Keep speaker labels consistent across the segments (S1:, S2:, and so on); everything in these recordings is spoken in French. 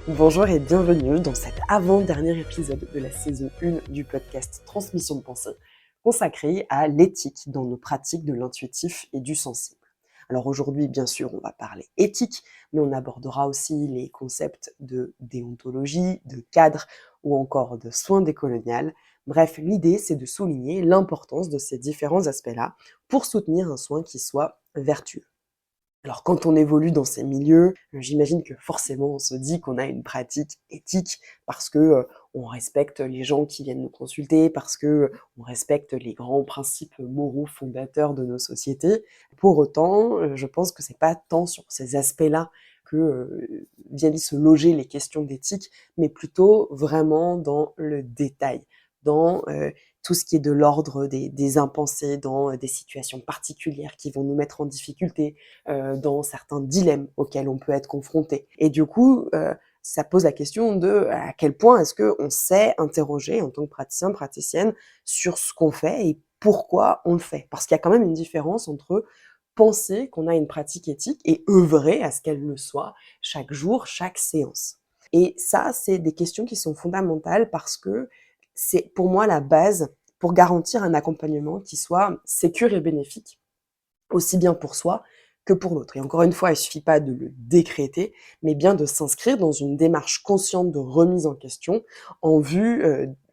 S1: Bonjour et bienvenue dans cet avant-dernier épisode de la saison 1 du podcast Transmission de pensée, consacré à l'éthique dans nos pratiques de l'intuitif et du sensible. Alors aujourd'hui, bien sûr, on va parler éthique, mais on abordera aussi les concepts de déontologie, de cadre ou encore de soins décolonial. Bref, l'idée, c'est de souligner l'importance de ces différents aspects-là pour soutenir un soin qui soit vertueux. Alors quand on évolue dans ces milieux, j'imagine que forcément on se dit qu'on a une pratique éthique parce que, on respecte les gens qui viennent nous consulter, parce que, on respecte les grands principes moraux fondateurs de nos sociétés. Pour autant, je pense que c'est pas tant sur ces aspects-là que, viennent se loger les questions d'éthique, mais plutôt vraiment dans le détail, dans, tout ce qui est de l'ordre des impensés, dans, des situations particulières qui vont nous mettre en difficulté, dans certains dilemmes auxquels on peut être confronté. Et du coup, ça pose la question de à quel point est-ce qu'on sait interroger en tant que praticien, praticienne, sur ce qu'on fait et pourquoi on le fait. Parce qu'il y a quand même une différence entre penser qu'on a une pratique éthique et œuvrer à ce qu'elle le soit chaque jour, chaque séance. Et ça, c'est des questions qui sont fondamentales parce que c'est pour moi la base pour garantir un accompagnement qui soit sécure et bénéfique, aussi bien pour soi que pour l'autre. Et encore une fois, il suffit pas de le décréter, mais bien de s'inscrire dans une démarche consciente de remise en question en vue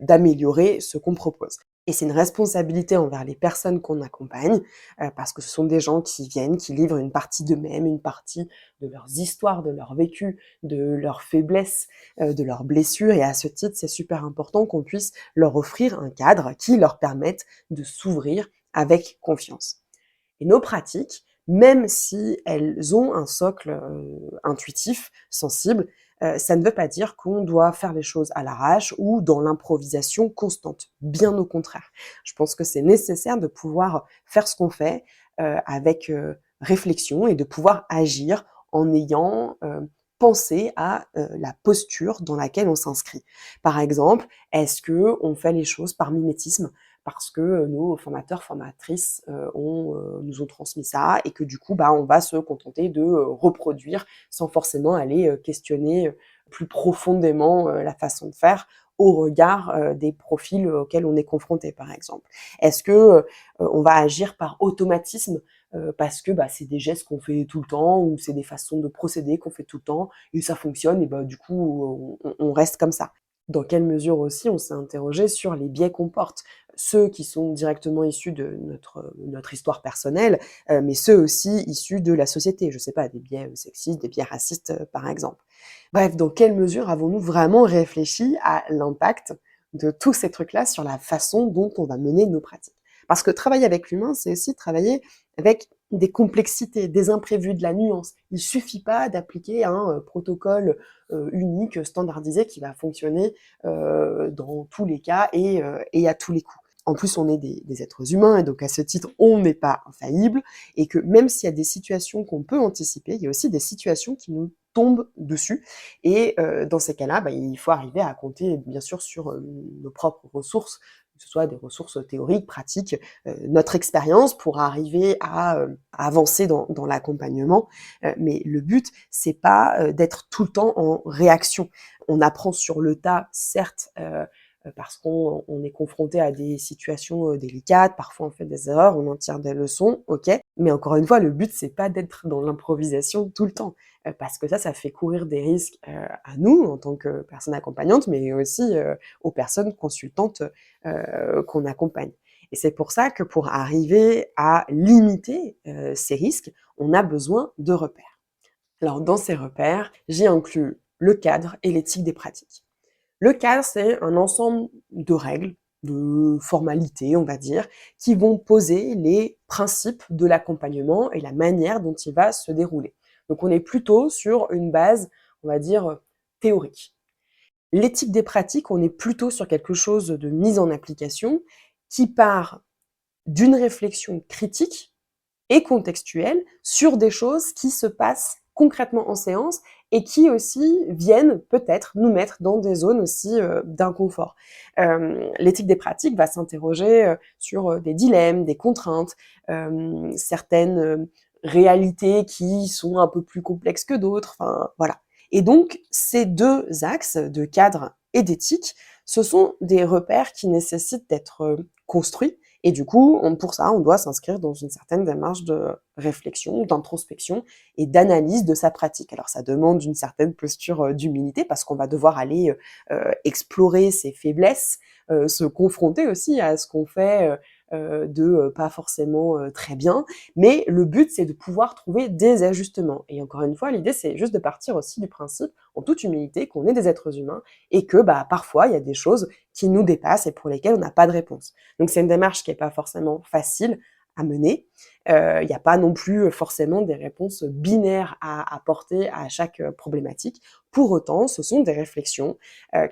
S1: d'améliorer ce qu'on propose. Et c'est une responsabilité envers les personnes qu'on accompagne, parce que ce sont des gens qui viennent, qui livrent une partie d'eux-mêmes, une partie de leurs histoires, de leur vécu, de leurs faiblesses, de leurs blessures. Et à ce titre, c'est super important qu'on puisse leur offrir un cadre qui leur permette de s'ouvrir avec confiance. Et nos pratiques, même si elles ont un socle intuitif, sensible, ça ne veut pas dire qu'on doit faire les choses à l'arrache ou dans l'improvisation constante. Bien au contraire. Je pense que c'est nécessaire de pouvoir faire ce qu'on fait avec réflexion et de pouvoir agir en ayant pensé à la posture dans laquelle on s'inscrit. Par exemple, est-ce que on fait les choses par mimétisme parce que nos formateurs, formatrices nous ont transmis ça et que du coup, on va se contenter de reproduire sans forcément aller questionner plus profondément la façon de faire au regard des profils auxquels on est confronté, par exemple. Est-ce que on va agir par automatisme parce que c'est des gestes qu'on fait tout le temps ou c'est des façons de procéder qu'on fait tout le temps et ça fonctionne et du coup on reste comme ça. Dans quelle mesure aussi on s'est interrogé sur les biais qu'on porte, ceux qui sont directement issus de notre histoire personnelle, mais ceux aussi issus de la société, je sais pas, des biais sexistes, des biais racistes, par exemple. Bref, dans quelle mesure avons-nous vraiment réfléchi à l'impact de tous ces trucs-là sur la façon dont on va mener nos pratiques? Parce que travailler avec l'humain, c'est aussi travailler avec des complexités, des imprévus, de la nuance. Il suffit pas d'appliquer un protocole unique, standardisé qui va fonctionner dans tous les cas et à tous les coups. En plus, on est des êtres humains et donc à ce titre, on n'est pas infaillible et que même s'il y a des situations qu'on peut anticiper, il y a aussi des situations qui nous tombent dessus et dans ces cas-là, il faut arriver à compter bien sûr sur nos propres ressources, que ce soit des ressources théoriques, pratiques, notre expérience pour arriver à avancer dans l'accompagnement. Mais le but, c'est pas d'être tout le temps en réaction. On apprend sur le tas, certes, parce qu'on est confronté à des situations délicates, parfois on fait des erreurs, on en tire des leçons, ok. Mais encore une fois, le but c'est pas d'être dans l'improvisation tout le temps, parce que ça fait courir des risques à nous en tant que personnes accompagnantes, mais aussi aux personnes consultantes qu'on accompagne. Et c'est pour ça que pour arriver à limiter ces risques, on a besoin de repères. Alors dans ces repères, j'ai inclus le cadre et l'éthique des pratiques. Le cadre, c'est un ensemble de règles, de formalités, on va dire, qui vont poser les principes de l'accompagnement et la manière dont il va se dérouler. Donc on est plutôt sur une base, on va dire, théorique. L'éthique des pratiques, on est plutôt sur quelque chose de mise en application qui part d'une réflexion critique et contextuelle sur des choses qui se passent concrètement en séance et qui aussi viennent peut-être nous mettre dans des zones aussi d'inconfort. L'éthique des pratiques va s'interroger sur des dilemmes, des contraintes, certaines réalités qui sont un peu plus complexes que d'autres, enfin voilà. Et donc, ces deux axes de cadre et d'éthique, ce sont des repères qui nécessitent d'être construits. Et du coup, pour ça, on doit s'inscrire dans une certaine démarche de réflexion, d'introspection et d'analyse de sa pratique. Alors, ça demande une certaine posture d'humilité parce qu'on va devoir aller explorer ses faiblesses, se confronter aussi à ce qu'on fait de pas forcément très bien. Mais le but, c'est de pouvoir trouver des ajustements. Et encore une fois, l'idée, c'est juste de partir aussi du principe, en toute humilité, qu'on est des êtres humains et que parfois, il y a des choses qui nous dépassent et pour lesquelles on n'a pas de réponse. Donc, c'est une démarche qui n'est pas forcément facile à mener. Il n'y a pas non plus forcément des réponses binaires à apporter à chaque problématique. Pour autant, ce sont des réflexions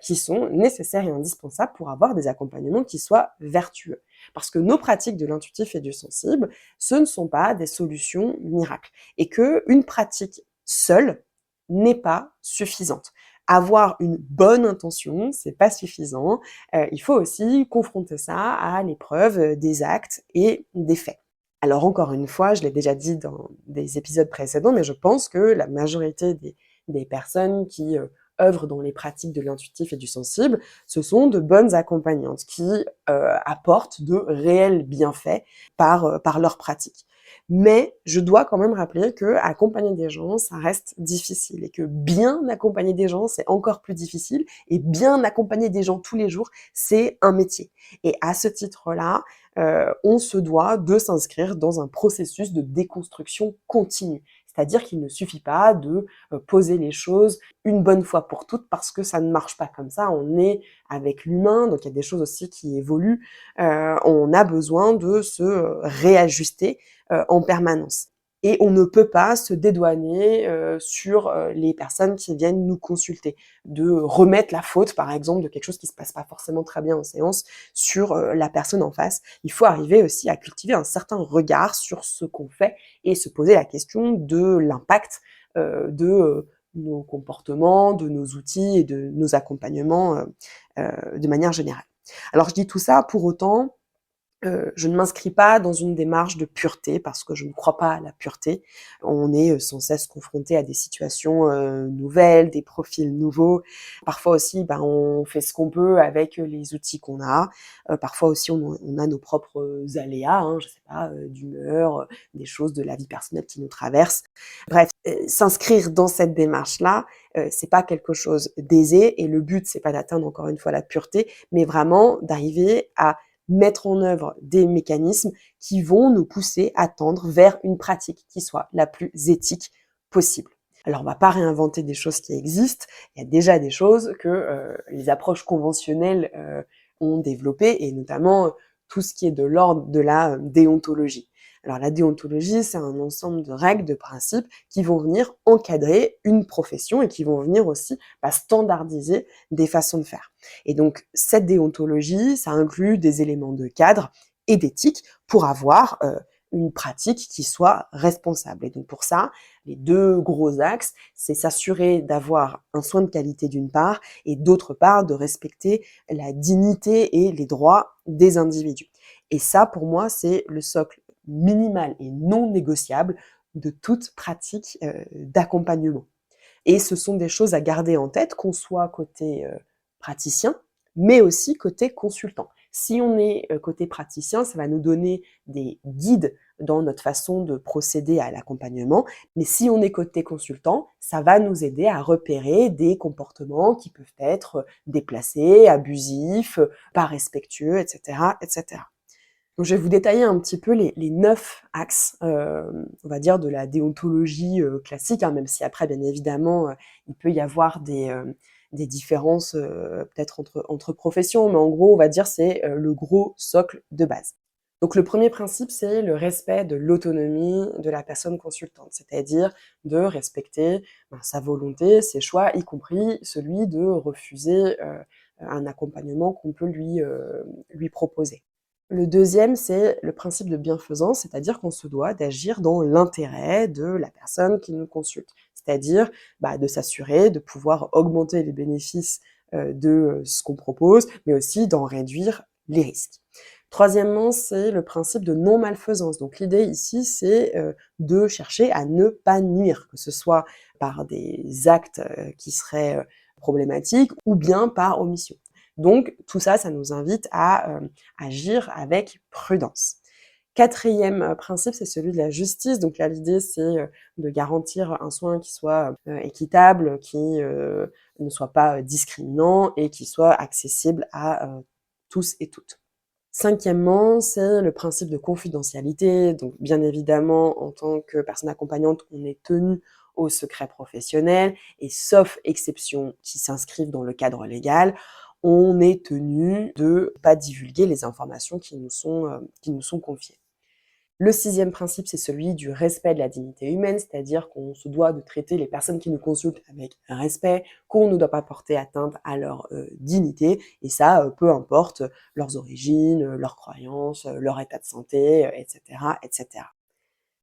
S1: qui sont nécessaires et indispensables pour avoir des accompagnements qui soient vertueux. Parce que nos pratiques de l'intuitif et du sensible, ce ne sont pas des solutions miracles. Et qu'une pratique seule n'est pas suffisante. Avoir une bonne intention, c'est pas suffisant. Il faut aussi confronter ça à l'épreuve des actes et des faits. Alors encore une fois, je l'ai déjà dit dans des épisodes précédents, mais je pense que la majorité des personnes qui œuvrent dans les pratiques de l'intuitif et du sensible, ce sont de bonnes accompagnantes qui apportent de réels bienfaits par leur pratique. Mais je dois quand même rappeler que accompagner des gens, ça reste difficile et que bien accompagner des gens, c'est encore plus difficile et bien accompagner des gens tous les jours, c'est un métier. Et à ce titre-là, on se doit de s'inscrire dans un processus de déconstruction continue. C'est-à-dire qu'il ne suffit pas de poser les choses une bonne fois pour toutes parce que ça ne marche pas comme ça. On est avec l'humain, donc il y a des choses aussi qui évoluent. On a besoin de se réajuster en permanence. Et on ne peut pas se dédouaner sur les personnes qui viennent nous consulter, de remettre la faute, par exemple, de quelque chose qui se passe pas forcément très bien en séance sur la personne en face. Il faut arriver aussi à cultiver un certain regard sur ce qu'on fait et se poser la question de l'impact de nos comportements, de nos outils et de nos accompagnements de manière générale. Alors je dis tout ça, pour autant, je ne m'inscris pas dans une démarche de pureté parce que je ne crois pas à la pureté. On est sans cesse confronté à des situations nouvelles, des profils nouveaux. Parfois aussi, on fait ce qu'on peut avec les outils qu'on a. Parfois aussi, on a nos propres aléas, je sais pas, d'humeur, des choses de la vie personnelle qui nous traversent. Bref, s'inscrire dans cette démarche-là, c'est pas quelque chose d'aisé et le but, c'est pas d'atteindre encore une fois la pureté, mais vraiment d'arriver à mettre en œuvre des mécanismes qui vont nous pousser à tendre vers une pratique qui soit la plus éthique possible. Alors, on va pas réinventer des choses qui existent. Il y a déjà des choses que les approches conventionnelles ont développées, et notamment tout ce qui est de l'ordre de la déontologie. Alors, la déontologie, c'est un ensemble de règles, de principes qui vont venir encadrer une profession et qui vont venir aussi standardiser des façons de faire. Et donc, cette déontologie, ça inclut des éléments de cadre et d'éthique pour avoir une pratique qui soit responsable. Et donc pour ça, les deux gros axes, c'est s'assurer d'avoir un soin de qualité d'une part, et d'autre part, de respecter la dignité et les droits des individus. Et ça, pour moi, c'est le socle minimal et non négociable de toute pratique d'accompagnement. Et ce sont des choses à garder en tête, qu'on soit côté praticien, mais aussi côté consultant. Si on est côté praticien, ça va nous donner des guides dans notre façon de procéder à l'accompagnement, mais si on est côté consultant, ça va nous aider à repérer des comportements qui peuvent être déplacés, abusifs, pas respectueux, etc., etc. Donc, je vais vous détailler un petit peu les 9 axes, on va dire, de la déontologie classique, même si après, bien évidemment, il peut y avoir des différences peut-être entre professions, mais en gros, on va dire, c'est le gros socle de base. Donc, le premier principe, c'est le respect de l'autonomie de la personne consultante, c'est-à-dire de respecter sa volonté, ses choix, y compris celui de refuser un accompagnement qu'on peut lui proposer. Le deuxième, c'est le principe de bienfaisance, c'est-à-dire qu'on se doit d'agir dans l'intérêt de la personne qui nous consulte, c'est-à-dire de s'assurer de pouvoir augmenter les bénéfices de ce qu'on propose, mais aussi d'en réduire les risques. Troisièmement, c'est le principe de non-malfaisance. Donc l'idée ici, c'est de chercher à ne pas nuire, que ce soit par des actes qui seraient problématiques ou bien par omission. Donc tout ça, ça nous invite à agir avec prudence. Quatrième principe, c'est celui de la justice. Donc là, l'idée, c'est de garantir un soin qui soit équitable, qui ne soit pas discriminant et qui soit accessible à tous et toutes. Cinquièmement, c'est le principe de confidentialité. Donc, bien évidemment, en tant que personne accompagnante, on est tenu au secret professionnel et sauf exception qui s'inscrivent dans le cadre légal, on est tenu de pas divulguer les informations qui nous sont confiées. Le sixième principe, c'est celui du respect de la dignité humaine, c'est-à-dire qu'on se doit de traiter les personnes qui nous consultent avec respect, qu'on ne doit pas porter atteinte à leur dignité, et ça, peu importe leurs origines, leurs croyances, leur état de santé, etc., etc.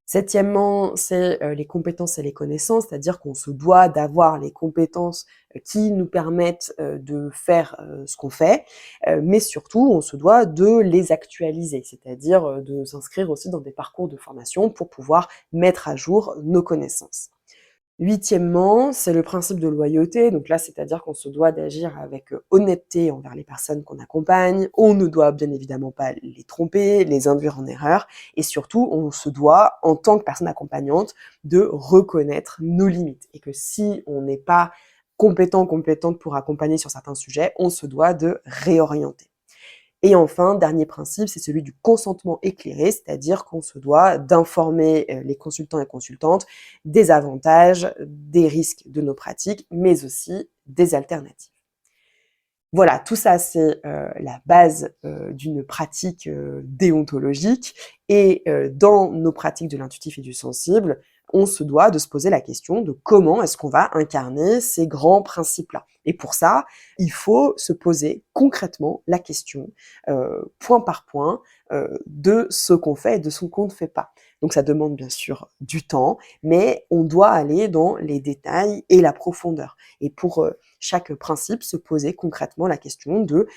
S1: Septièmement, c'est les compétences et les connaissances, c'est-à-dire qu'on se doit d'avoir les compétences qui nous permettent de faire ce qu'on fait, mais surtout, on se doit de les actualiser, c'est-à-dire de s'inscrire aussi dans des parcours de formation pour pouvoir mettre à jour nos connaissances. Huitièmement, c'est le principe de loyauté. Donc là, c'est-à-dire qu'on se doit d'agir avec honnêteté envers les personnes qu'on accompagne. On ne doit bien évidemment pas les tromper, les induire en erreur. Et surtout, on se doit, en tant que personne accompagnante, de reconnaître nos limites. Et que si on n'est pas compétente pour accompagner sur certains sujets, on se doit de réorienter. Et enfin, dernier principe, c'est celui du consentement éclairé, c'est-à-dire qu'on se doit d'informer les consultants et consultantes des avantages, des risques de nos pratiques, mais aussi des alternatives. Voilà, tout ça, c'est la base d'une pratique déontologique. Et dans nos pratiques de l'intuitif et du sensible, on se doit de se poser la question de comment est-ce qu'on va incarner ces grands principes-là. Et pour ça, il faut se poser concrètement la question, point par point, de ce qu'on fait et de ce qu'on ne fait pas. Donc ça demande bien sûr du temps, mais on doit aller dans les détails et la profondeur. Et pour chaque principe, se poser concrètement la question de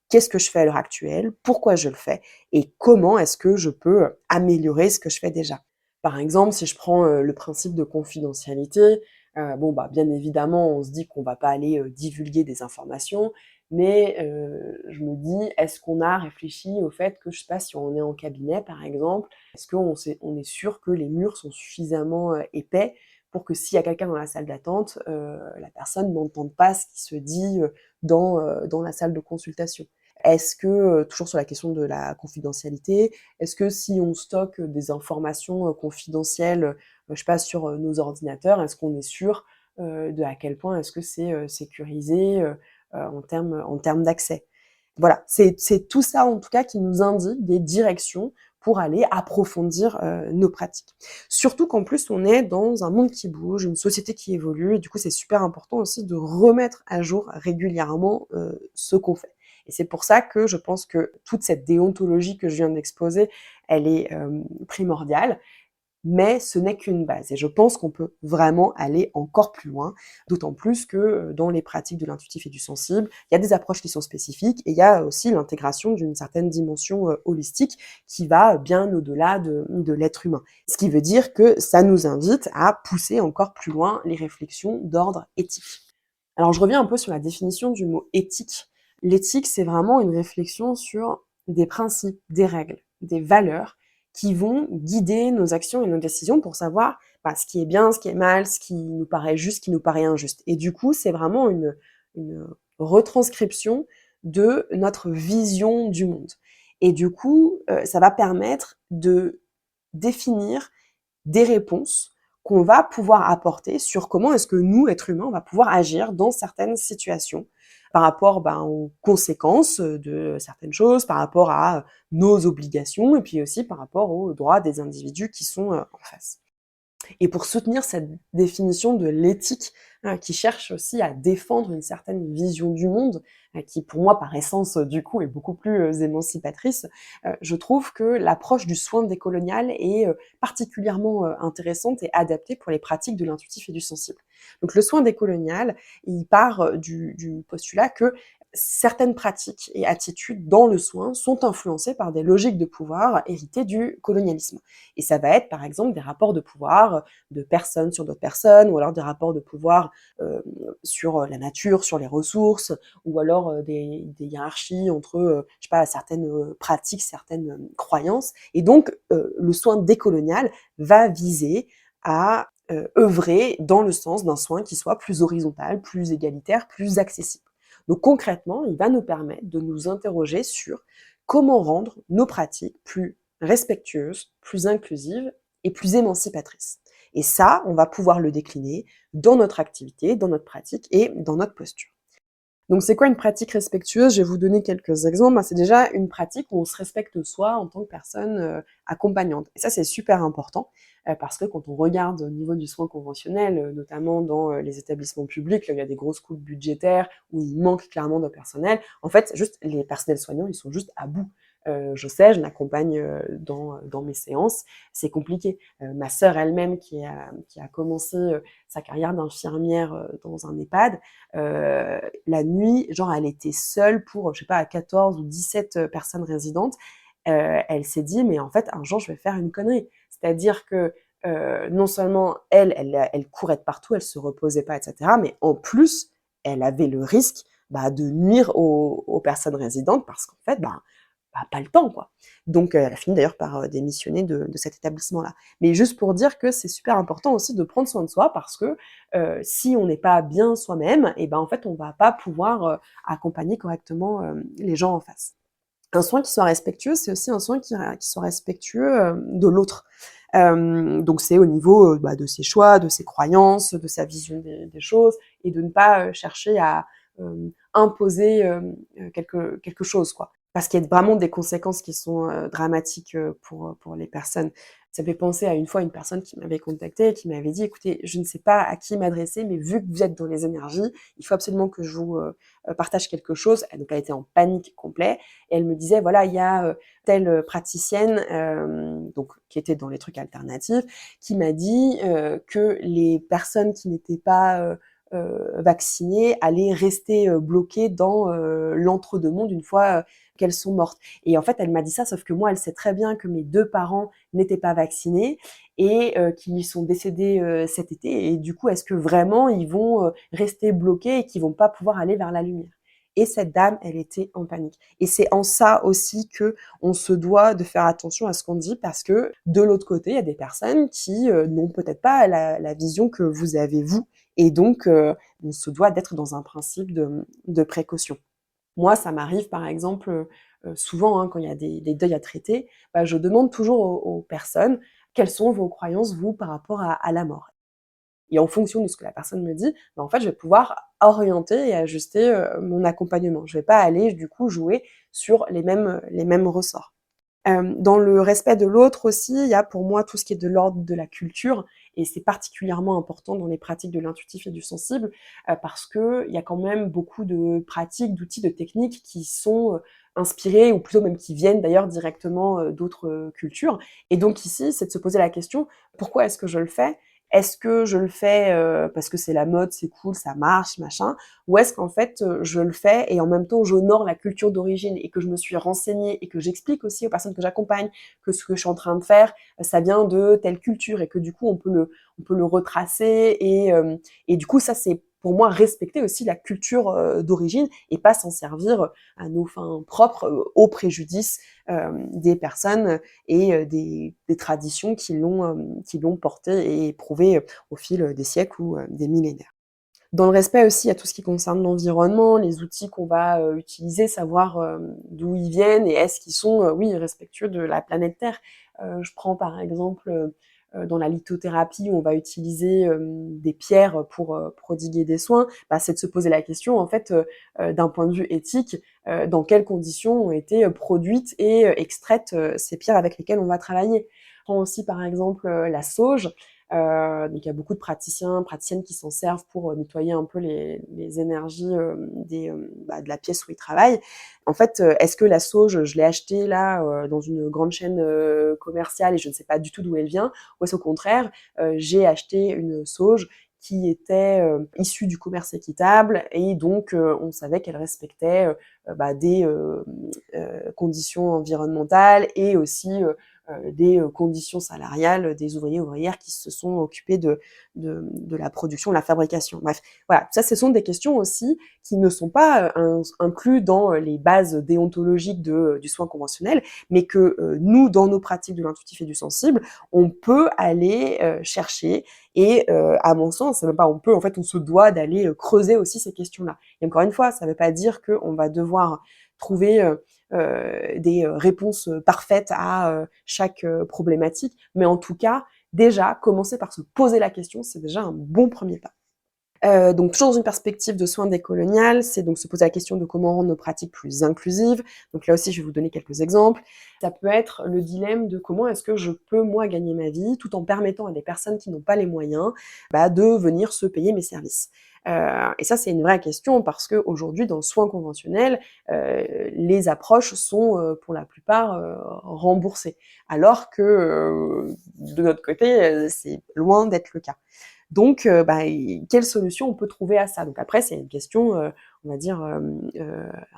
S1: qu'est-ce que je fais à l'heure actuelle, pourquoi je le fais et comment est-ce que je peux améliorer ce que je fais déjà. Par exemple, si je prends le principe de confidentialité, bien évidemment, on se dit qu'on va pas aller divulguer des informations, mais je me dis, est-ce qu'on a réfléchi au fait que, je sais pas, si on est en cabinet, par exemple, est-ce on est sûr que les murs sont suffisamment épais pour que s'il y a quelqu'un dans la salle d'attente, la personne n'entende pas ce qui se dit dans la salle de consultation. Est-ce que, toujours sur la question de la confidentialité, est-ce que si on stocke des informations confidentielles, je sais pas, sur nos ordinateurs, est-ce qu'on est sûr de à quel point est-ce que c'est sécurisé en termes d'accès? Voilà, c'est tout ça en tout cas qui nous indique des directions pour aller approfondir nos pratiques. Surtout qu'en plus on est dans un monde qui bouge, une société qui évolue, et du coup c'est super important aussi de remettre à jour régulièrement ce qu'on fait. Et c'est pour ça que je pense que toute cette déontologie que je viens d'exposer, elle est primordiale. Mais ce n'est qu'une base et je pense qu'on peut vraiment aller encore plus loin, d'autant plus que dans les pratiques de l'intuitif et du sensible, il y a des approches qui sont spécifiques et il y a aussi l'intégration d'une certaine dimension holistique qui va bien au-delà de l'être humain. Ce qui veut dire que ça nous invite à pousser encore plus loin les réflexions d'ordre éthique. Alors je reviens un peu sur la définition du mot éthique. L'éthique, c'est vraiment une réflexion sur des principes, des règles, des valeurs qui vont guider nos actions et nos décisions pour savoir ce qui est bien, ce qui est mal, ce qui nous paraît juste, ce qui nous paraît injuste. Et du coup, c'est vraiment une retranscription de notre vision du monde. Et du coup, ça va permettre de définir des réponses qu'on va pouvoir apporter sur comment est-ce que nous, êtres humains, on va pouvoir agir dans certaines situations par rapport aux conséquences de certaines choses, par rapport à nos obligations et puis aussi par rapport aux droits des individus qui sont en face. Et pour soutenir cette définition de l'éthique, qui cherche aussi à défendre une certaine vision du monde, qui pour moi par essence du coup est beaucoup plus émancipatrice, je trouve que l'approche du soin décolonial est particulièrement intéressante et adaptée pour les pratiques de l'intuitif et du sensible. Donc le soin décolonial, il part du postulat que certaines pratiques et attitudes dans le soin sont influencées par des logiques de pouvoir héritées du colonialisme. Et ça va être par exemple des rapports de pouvoir de personnes sur d'autres personnes, ou alors des rapports de pouvoir sur la nature, sur les ressources, ou alors des hiérarchies entre, je sais pas, certaines pratiques, certaines croyances. Et donc, le soin décolonial va viser à œuvrer dans le sens d'un soin qui soit plus horizontal, plus égalitaire, plus accessible. Donc concrètement, il va nous permettre de nous interroger sur comment rendre nos pratiques plus respectueuses, plus inclusives et plus émancipatrices. Et ça, on va pouvoir le décliner dans notre activité, dans notre pratique et dans notre posture. Donc c'est quoi une pratique respectueuse? Je vais vous donner quelques exemples. C'est déjà une pratique où on se respecte soi en tant que personne accompagnante. Et ça, c'est super important parce que quand on regarde au niveau du soin conventionnel, notamment dans les établissements publics, là, il y a des grosses coupes budgétaires où il manque clairement de personnel. En fait, juste les personnels soignants, ils sont juste à bout. Je sais, je l'accompagne dans mes séances, c'est compliqué. Ma sœur elle-même qui a commencé sa carrière d'infirmière dans un EHPAD, la nuit, genre elle était seule pour, je sais pas, à 14 ou 17 personnes résidentes. Elle s'est dit, mais en fait, un jour, je vais faire une connerie. C'est-à-dire que non seulement elle courait de partout, elle se reposait pas, etc., mais en plus, elle avait le risque de nuire aux personnes résidentes parce qu'en fait, pas le temps, quoi. Donc, elle a fini d'ailleurs par démissionner de cet établissement-là. Mais juste pour dire que c'est super important aussi de prendre soin de soi parce que si on n'est pas bien soi-même, et en fait, on va pas pouvoir accompagner correctement les gens en face. Un soin qui soit respectueux, c'est aussi un soin qui soit respectueux de l'autre. Donc c'est au niveau de ses choix, de ses croyances, de sa vision des choses, et de ne pas chercher à imposer quelque chose, quoi. Parce qu'il y a vraiment des conséquences qui sont dramatiques pour les personnes. Ça me fait penser à une fois une personne qui m'avait contactée et qui m'avait dit: «Écoutez, je ne sais pas à qui m'adresser, mais vu que vous êtes dans les énergies, il faut absolument que je vous partage quelque chose». Donc elle était en panique complète et elle me disait: «Voilà, il y a telle praticienne donc qui était dans les trucs alternatifs, qui m'a dit que les personnes qui n'étaient pas vaccinées allaient rester bloquées dans l'entre-deux-mondes une fois qu'elles sont mortes». Et en fait, elle m'a dit ça, sauf que moi, elle sait très bien que mes 2 parents n'étaient pas vaccinés et qu'ils sont décédés cet été. Et du coup, est-ce que vraiment ils vont rester bloqués et qu'ils vont pas pouvoir aller vers la lumière? Et cette dame, elle était en panique. Et c'est en ça aussi que on se doit de faire attention à ce qu'on dit, parce que de l'autre côté, il y a des personnes qui n'ont peut-être pas la vision que vous avez vous. Et donc, on se doit d'être dans un principe de précaution. Moi, ça m'arrive par exemple souvent quand il y a des deuils à traiter, je demande toujours aux personnes: «Quelles sont vos croyances, vous, par rapport à la mort?» Et en fonction de ce que la personne me dit, en fait, je vais pouvoir orienter et ajuster mon accompagnement. Je vais pas aller, du coup, jouer sur les mêmes ressorts. Dans le respect de l'autre aussi, il y a pour moi tout ce qui est de l'ordre de la culture, et c'est particulièrement important dans les pratiques de l'intuitif et du sensible, parce qu'il y a quand même beaucoup de pratiques, d'outils, de techniques qui sont inspirés, ou plutôt même qui viennent d'ailleurs directement d'autres cultures. Et donc ici, c'est de se poser la question: pourquoi est-ce que je le fais? Est-ce que je le fais parce que c'est la mode, c'est cool, ça marche, machin? Ou est-ce qu'en fait, je le fais et en même temps j'honore la culture d'origine, et que je me suis renseignée et que j'explique aussi aux personnes que j'accompagne que ce que je suis en train de faire, ça vient de telle culture, et que du coup on peut le retracer, et du coup ça, c'est pour moi respecter aussi la culture d'origine, et pas s'en servir à nos fins propres, au préjudice des personnes et des traditions qui l'ont porté et éprouvé au fil des siècles ou des millénaires. Dans le respect aussi, il y a tout ce qui concerne l'environnement, les outils qu'on va utiliser, savoir d'où ils viennent, et est-ce qu'ils sont, oui, respectueux de la planète Terre. Je prends par exemple dans la lithothérapie, où on va utiliser des pierres pour prodiguer des soins, c'est de se poser la question, en fait, d'un point de vue éthique, dans quelles conditions ont été produites et extraites ces pierres avec lesquelles on va travailler. Je prends aussi par exemple la sauge. Donc il y a beaucoup de praticiennes qui s'en servent pour nettoyer un peu les énergies de la pièce où ils travaillent. En fait, est-ce que la sauge, je l'ai achetée là dans une grande chaîne commerciale et je ne sais pas du tout d'où elle vient, ou est-ce au contraire, j'ai acheté une sauge qui étaient issues du commerce équitable et donc on savait qu'elles respectaient des conditions environnementales et aussi des conditions salariales des ouvriers et ouvrières qui se sont occupés de la production, de la fabrication. Bref, voilà, ça ce sont des questions aussi qui ne sont pas inclus dans les bases déontologiques du soin conventionnel, mais que nous, dans nos pratiques de l'intuitif et du sensible, on peut aller chercher et à mon sens, c'est même pas on peut, en fait on se doit d'aller creuser aussi ces questions-là. Et encore une fois, ça ne veut pas dire qu'on va devoir trouver des réponses parfaites à chaque problématique, mais en tout cas, déjà, commencer par se poser la question, c'est déjà un bon premier pas. Donc toujours dans une perspective de soins décolonial, c'est donc se poser la question de comment rendre nos pratiques plus inclusives. Donc là aussi, je vais vous donner quelques exemples. Ça peut être le dilemme de comment est-ce que je peux, moi, gagner ma vie tout en permettant à des personnes qui n'ont pas les moyens de venir se payer mes services. Et ça, c'est une vraie question parce qu'aujourd'hui, dans le soin conventionnel, les approches sont pour la plupart remboursées, alors que de notre côté, c'est loin d'être le cas. Donc, quelle solution on peut trouver à ça? Donc après, c'est une question, on va dire,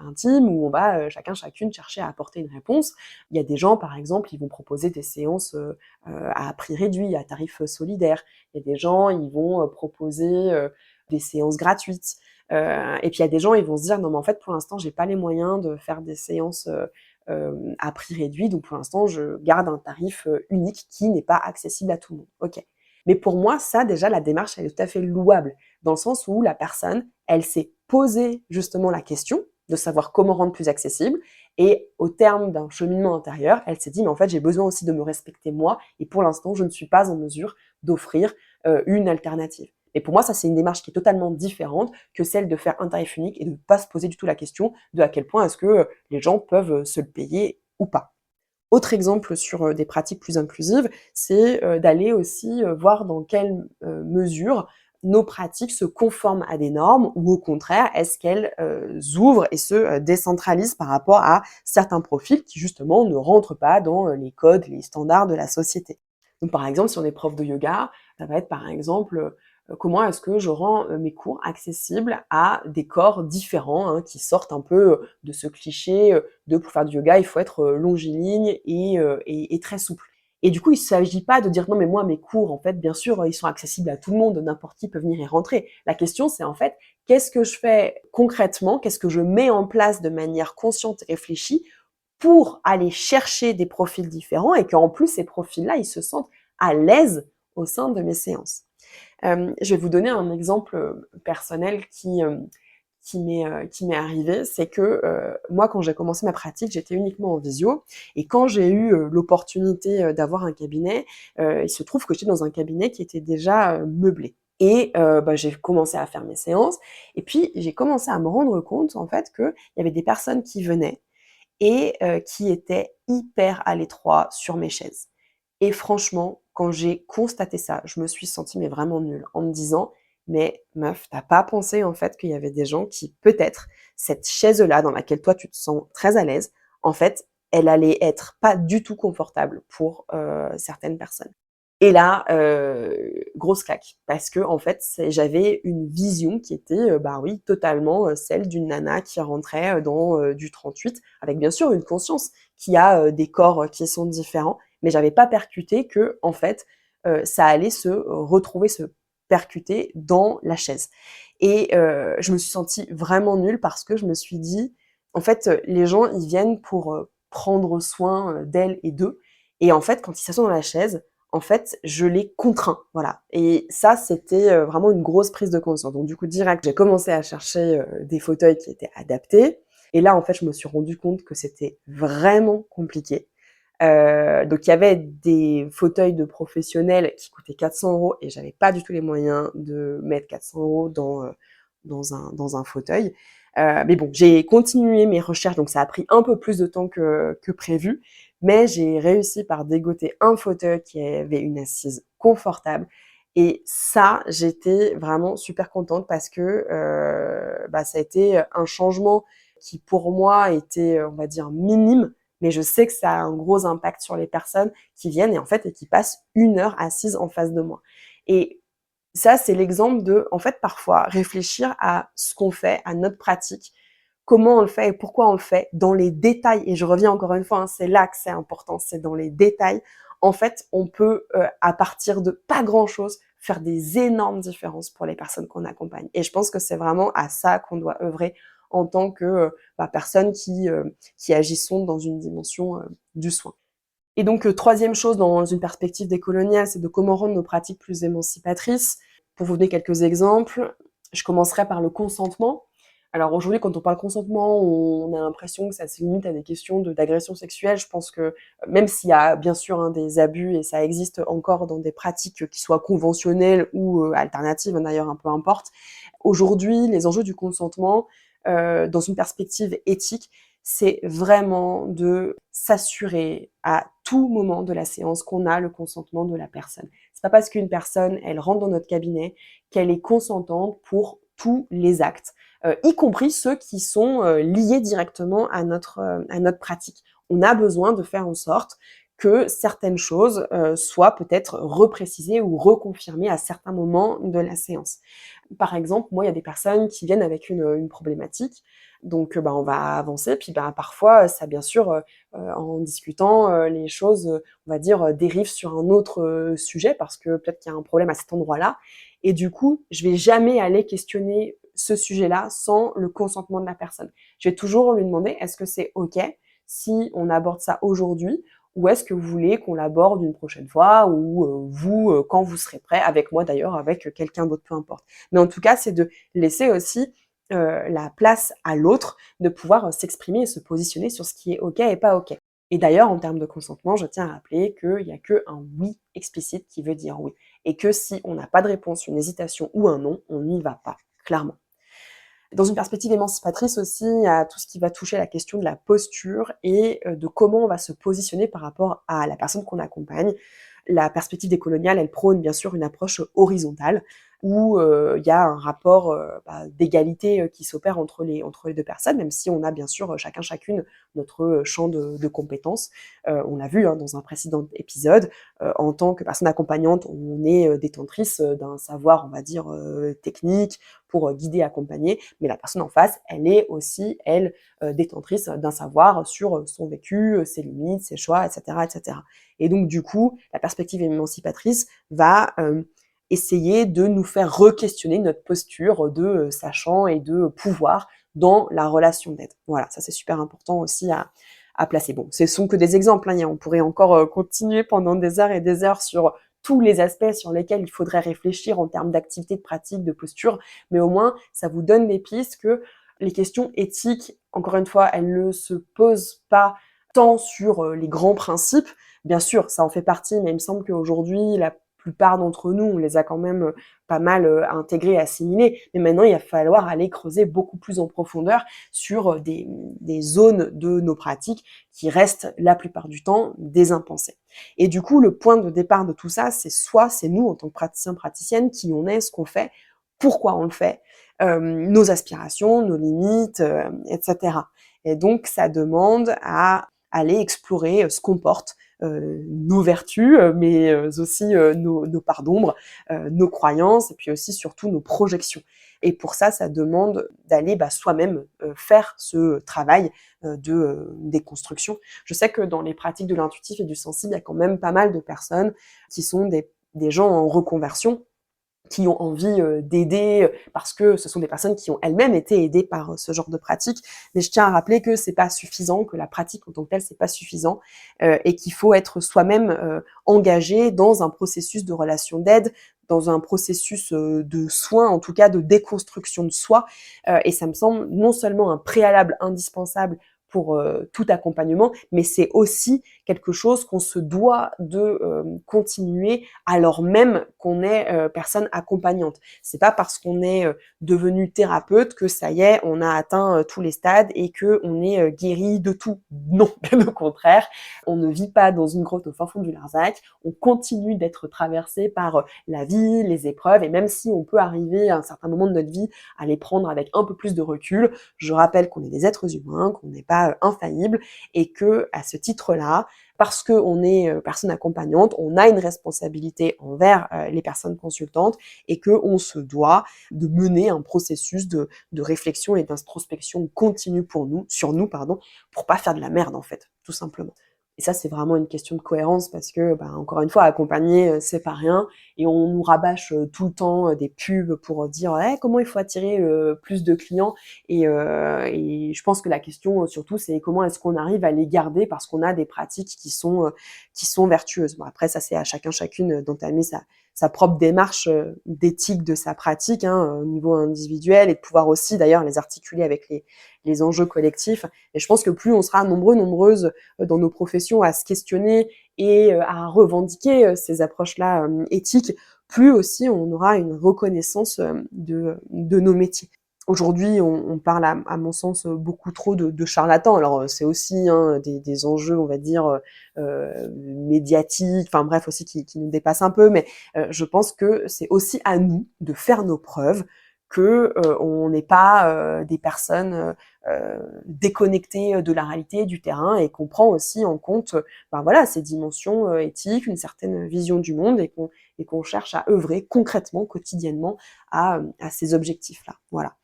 S1: intime où on va chacune chercher à apporter une réponse. Il y a des gens, par exemple, ils vont proposer des séances à prix réduit, à tarif solidaire. Il y a des gens, ils vont proposer des séances gratuites. Et puis il y a des gens, ils vont se dire non mais en fait pour l'instant j'ai pas les moyens de faire des séances à prix réduit, donc pour l'instant je garde un tarif unique qui n'est pas accessible à tout le monde. Ok. Mais pour moi, ça, déjà, la démarche, elle est tout à fait louable, dans le sens où la personne, elle s'est posé justement la question de savoir comment rendre plus accessible, et au terme d'un cheminement intérieur, elle s'est dit, mais en fait, j'ai besoin aussi de me respecter moi, et pour l'instant, je ne suis pas en mesure d'offrir une alternative. Et pour moi, ça, c'est une démarche qui est totalement différente que celle de faire un tarif unique et de ne pas se poser du tout la question de à quel point est-ce que les gens peuvent se le payer ou pas. Autre exemple sur des pratiques plus inclusives, c'est d'aller aussi voir dans quelle mesure nos pratiques se conforment à des normes ou au contraire, est-ce qu'elles ouvrent et se décentralisent par rapport à certains profils qui justement ne rentrent pas dans les codes, les standards de la société. Donc par exemple, si on est prof de yoga, ça va être par exemple comment est-ce que je rends mes cours accessibles à des corps différents, hein, qui sortent un peu de ce cliché de pour faire du yoga, il faut être longiligne et très souple. Et du coup, il ne s'agit pas de dire non mais moi mes cours, en fait, bien sûr, ils sont accessibles à tout le monde, n'importe qui peut venir y rentrer. La question, c'est en fait, qu'est-ce que je fais concrètement, qu'est-ce que je mets en place de manière consciente et réfléchie pour aller chercher des profils différents et qu'en plus, ces profils-là, ils se sentent à l'aise au sein de mes séances. Je vais vous donner un exemple personnel qui m'est arrivé, c'est que moi, quand j'ai commencé ma pratique, j'étais uniquement en visio, et quand j'ai eu l'opportunité d'avoir un cabinet, il se trouve que j'étais dans un cabinet qui était déjà meublé. Et j'ai commencé à faire mes séances, et puis j'ai commencé à me rendre compte en fait qu'il y avait des personnes qui venaient et qui étaient hyper à l'étroit sur mes chaises. Et franchement, quand j'ai constaté ça, je me suis sentie mais vraiment nulle en me disant: «Mais meuf, tu pas pensé en fait qu'il y avait des gens qui peut-être cette chaise-là dans laquelle toi tu te sens très à l'aise, en fait, elle allait être pas du tout confortable pour, certaines personnes». Et là, grosse claque parce qu'en fait, j'avais une vision qui était, oui, totalement, celle d'une nana qui rentrait, dans, du 38 avec bien sûr une conscience qui a, des corps, qui sont différents, mais j'avais pas percuté qu'en fait, ça allait se retrouver, se percuter dans la chaise. Et je me suis sentie vraiment nulle parce que je me suis dit: «En fait, les gens, ils viennent pour, prendre soin, d'elles et d'eux, et en fait, quand ils s'assoient dans la chaise, en fait, je les contrains, voilà». Et ça, c'était, vraiment une grosse prise de conscience. Donc du coup, direct, j'ai commencé à chercher, des fauteuils qui étaient adaptés, et là, en fait, je me suis rendu compte que c'était vraiment compliqué. Donc il y avait des fauteuils de professionnels qui coûtaient 400 € et j'avais pas du tout les moyens de mettre 400 € dans un fauteuil. Mais bon, j'ai continué mes recherches, donc ça a pris un peu plus de temps que prévu, mais j'ai réussi par dégoter un fauteuil qui avait une assise confortable, et ça, j'étais vraiment super contente parce que, ça a été un changement qui pour moi était, on va dire minime, mais je sais que ça a un gros impact sur les personnes qui viennent et qui passent 1 heure assises en face de moi. Et Ça, c'est l'exemple de, en fait, parfois, réfléchir à ce qu'on fait, à notre pratique, comment on le fait et pourquoi on le fait, dans les détails. Et je reviens encore une fois, hein, c'est là que c'est important, c'est dans les détails. En fait, on peut, à partir de pas grand-chose, faire des énormes différences pour les personnes qu'on accompagne. Et je pense que c'est vraiment à ça qu'on doit œuvrer en tant que personnes qui agissons dans une dimension du soin. Et donc, troisième chose dans une perspective décoloniale, c'est de comment rendre nos pratiques plus émancipatrices. Pour vous donner quelques exemples, je commencerai par le consentement. Alors aujourd'hui, quand on parle consentement, on a l'impression que ça se limite à des questions d'agression sexuelle. Je pense que même s'il y a bien sûr des abus, et ça existe encore dans des pratiques qui soient conventionnelles ou alternatives, d'ailleurs, un peu importe, aujourd'hui, les enjeux du consentement, dans une perspective éthique, c'est vraiment de s'assurer à tout moment de la séance qu'on a le consentement de la personne. C'est pas parce qu'une personne, elle rentre dans notre cabinet, qu'elle est consentante pour tous les actes, y compris ceux qui sont liés directement à notre pratique. On a besoin de faire en sorte que certaines choses soient peut-être reprécisées ou reconfirmées à certains moments de la séance. Par exemple, moi, il y a des personnes qui viennent avec une problématique, donc on va avancer, puis parfois, ça bien sûr, en discutant, les choses, on va dire, dérivent sur un autre sujet parce que peut-être qu'il y a un problème à cet endroit-là et du coup, je vais jamais aller questionner ce sujet-là sans le consentement de la personne. Je vais toujours lui demander: «Est-ce que c'est OK si on aborde ça aujourd'hui ou est-ce que vous voulez qu'on l'aborde une prochaine fois ou vous, quand vous serez prêt?» avec moi d'ailleurs, avec quelqu'un d'autre, peu importe. Mais en tout cas, c'est de laisser aussi la place à l'autre de pouvoir s'exprimer et se positionner sur ce qui est OK et pas OK. Et d'ailleurs, en termes de consentement, je tiens à rappeler qu'il n'y a qu'un oui explicite qui veut dire oui. Et que si on n'a pas de réponse, une hésitation ou un non, on n'y va pas, clairement. Dans une perspective émancipatrice aussi, il y a tout ce qui va toucher à la question de la posture et de comment on va se positionner par rapport à la personne qu'on accompagne. La perspective décoloniale, elle prône bien sûr une approche horizontale où il y a un rapport d'égalité qui s'opère entre les deux personnes, même si on a bien sûr chacun chacune notre champ de compétences. On l'a vu dans un précédent épisode, en tant que personne accompagnante, on est détentrice d'un savoir, on va dire, technique pour guider, accompagner, mais la personne en face, elle est aussi, elle, détentrice d'un savoir sur son vécu, ses limites, ses choix, etc., etc. Et donc du coup, la perspective émancipatrice va essayer de nous faire re-questionner notre posture de sachant et de pouvoir dans la relation d'aide. Voilà, ça c'est super important aussi à placer. Bon, ce sont que des exemples, hein, on pourrait encore continuer pendant des heures et des heures sur tous les aspects sur lesquels il faudrait réfléchir en termes d'activité, de pratique, de posture, mais au moins ça vous donne des pistes que les questions éthiques, encore une fois, elles ne se posent pas tant sur les grands principes. Bien sûr, ça en fait partie, mais il me semble qu'aujourd'hui, la plupart d'entre nous, on les a quand même pas mal intégrés, assimilés. Mais maintenant, il va falloir aller creuser beaucoup plus en profondeur sur des zones de nos pratiques qui restent la plupart du temps des impensés. Et du coup, le point de départ de tout ça, c'est nous, en tant que praticiens, praticiennes, qui on est, ce qu'on fait, pourquoi on le fait, nos aspirations, nos limites, etc. Et donc, ça demande à aller explorer ce qu'on porte, nos vertus, mais aussi nos parts d'ombre, nos croyances et puis aussi surtout nos projections. Et pour ça, ça demande d'aller soi-même faire ce travail de déconstruction. Je sais que dans les pratiques de l'intuitif et du sensible, il y a quand même pas mal de personnes qui sont des gens en reconversion, qui ont envie d'aider parce que ce sont des personnes qui ont elles-mêmes été aidées par ce genre de pratique. Mais je tiens à rappeler que c'est pas suffisant, que la pratique en tant que telle c'est pas suffisant et qu'il faut être soi-même engagé dans un processus de relation d'aide, dans un processus de soin, en tout cas de déconstruction de soi. Et ça me semble non seulement un préalable indispensable pour tout accompagnement, mais c'est aussi quelque chose qu'on se doit de continuer alors même qu'on est personne accompagnante. C'est pas parce qu'on est devenu thérapeute que ça y est, on a atteint tous les stades et que on est guéri de tout. Non, bien au contraire, on ne vit pas dans une grotte au fin fond du Larzac, on continue d'être traversé par la vie, les épreuves, et même si on peut arriver à un certain moment de notre vie à les prendre avec un peu plus de recul, je rappelle qu'on est des êtres humains, qu'on n'est pas pas infaillible et que à ce titre-là, parce qu'on est personne accompagnante, on a une responsabilité envers les personnes consultantes et qu'on se doit de mener un processus de réflexion et d'introspection continue sur nous, pour pas faire de la merde en fait, tout simplement. Et ça, c'est vraiment une question de cohérence parce que, encore une fois, accompagner, c'est pas rien et on nous rabâche tout le temps des pubs pour dire comment il faut attirer plus de clients et je pense que la question surtout, c'est comment est-ce qu'on arrive à les garder parce qu'on a des pratiques qui sont vertueuses. Bon, après, ça, c'est à chacun, chacune d'entamer sa propre démarche d'éthique de sa pratique au niveau individuel et de pouvoir aussi d'ailleurs les articuler avec les enjeux collectifs. Et je pense que plus on sera nombreuses dans nos professions à se questionner et à revendiquer ces approches-là éthiques, plus aussi on aura une reconnaissance de nos métiers. Aujourd'hui, on parle à mon sens beaucoup trop de charlatans. Alors c'est aussi des enjeux, on va dire médiatiques, enfin bref aussi qui nous dépassent un peu, mais je pense que c'est aussi à nous de faire nos preuves que on n'est pas des personnes déconnectées de la réalité du terrain et qu'on prend aussi en compte ces dimensions éthiques, une certaine vision du monde et qu'on cherche à œuvrer concrètement, quotidiennement à ces objectifs-là. Voilà.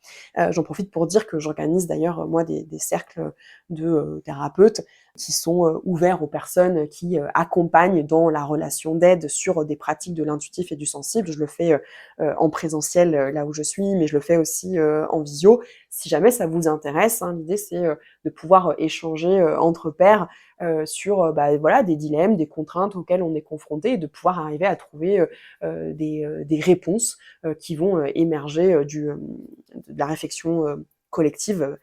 S1: J'en profite pour dire que j'organise d'ailleurs moi des cercles de thérapeutes qui sont ouverts aux personnes qui accompagnent dans la relation d'aide sur des pratiques de l'intuitif et du sensible. Je le fais en présentiel là où je suis, mais je le fais aussi en visio. Si jamais ça vous intéresse, l'idée c'est de pouvoir échanger entre pairs sur des dilemmes, des contraintes auxquelles on est confronté et de pouvoir arriver à trouver des réponses qui vont émerger de la réflexion collective.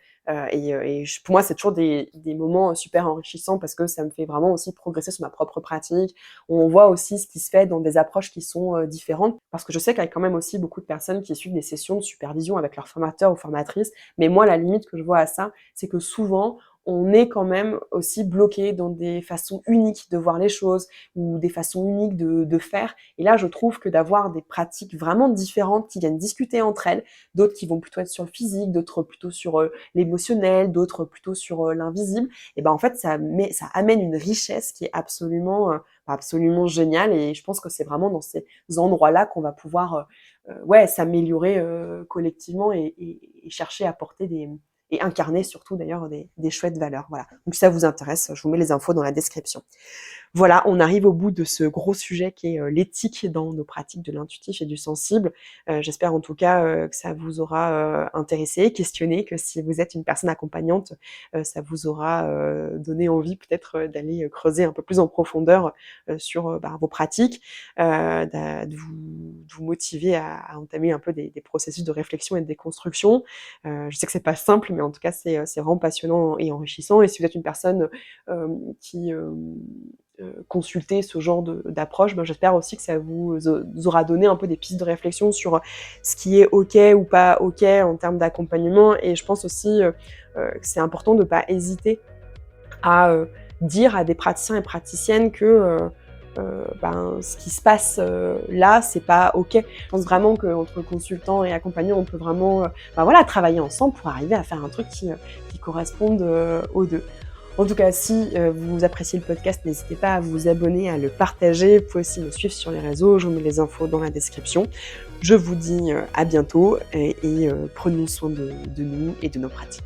S1: Pour moi, c'est toujours des moments super enrichissants parce que ça me fait vraiment aussi progresser sur ma propre pratique. On voit aussi ce qui se fait dans des approches qui sont différentes parce que je sais qu'il y a quand même aussi beaucoup de personnes qui suivent des sessions de supervision avec leurs formateurs ou formatrices. Mais moi, la limite que je vois à ça, c'est que souvent, on est quand même aussi bloqué dans des façons uniques de voir les choses ou des façons uniques de faire. Et là, je trouve que d'avoir des pratiques vraiment différentes qui viennent discuter entre elles, d'autres qui vont plutôt être sur le physique, d'autres plutôt sur l'émotionnel, d'autres plutôt sur l'invisible, et en fait, ça amène une richesse qui est absolument géniale. Et je pense que c'est vraiment dans ces endroits-là qu'on va pouvoir s'améliorer collectivement et chercher à porter et incarner surtout d'ailleurs des chouettes valeurs. Voilà. Donc si ça vous intéresse, je vous mets les infos dans la description. Voilà, on arrive au bout de ce gros sujet qui est l'éthique dans nos pratiques de l'intuitif et du sensible. J'espère en tout cas que ça vous aura intéressé, questionné, que si vous êtes une personne accompagnante, ça vous aura donné envie peut-être d'aller creuser un peu plus en profondeur sur vos pratiques, de vous motiver à entamer un peu des processus de réflexion et de déconstruction. Je sais que c'est pas simple, mais en tout cas c'est vraiment passionnant et enrichissant. Et si vous êtes une personne qui consulter ce genre d'approche, j'espère aussi que ça vous aura donné un peu des pistes de réflexion sur ce qui est OK ou pas OK en termes d'accompagnement. Et je pense aussi que c'est important de ne pas hésiter à dire à des praticiens et praticiennes que ce qui se passe là, c'est pas OK. Je pense vraiment qu'entre consultants et accompagnants, on peut vraiment travailler ensemble pour arriver à faire un truc qui corresponde aux deux. En tout cas, si vous appréciez le podcast, n'hésitez pas à vous abonner, à le partager. Vous pouvez aussi me suivre sur les réseaux, je vous mets les infos dans la description. Je vous dis à bientôt et prenons soin de nous et de nos pratiques.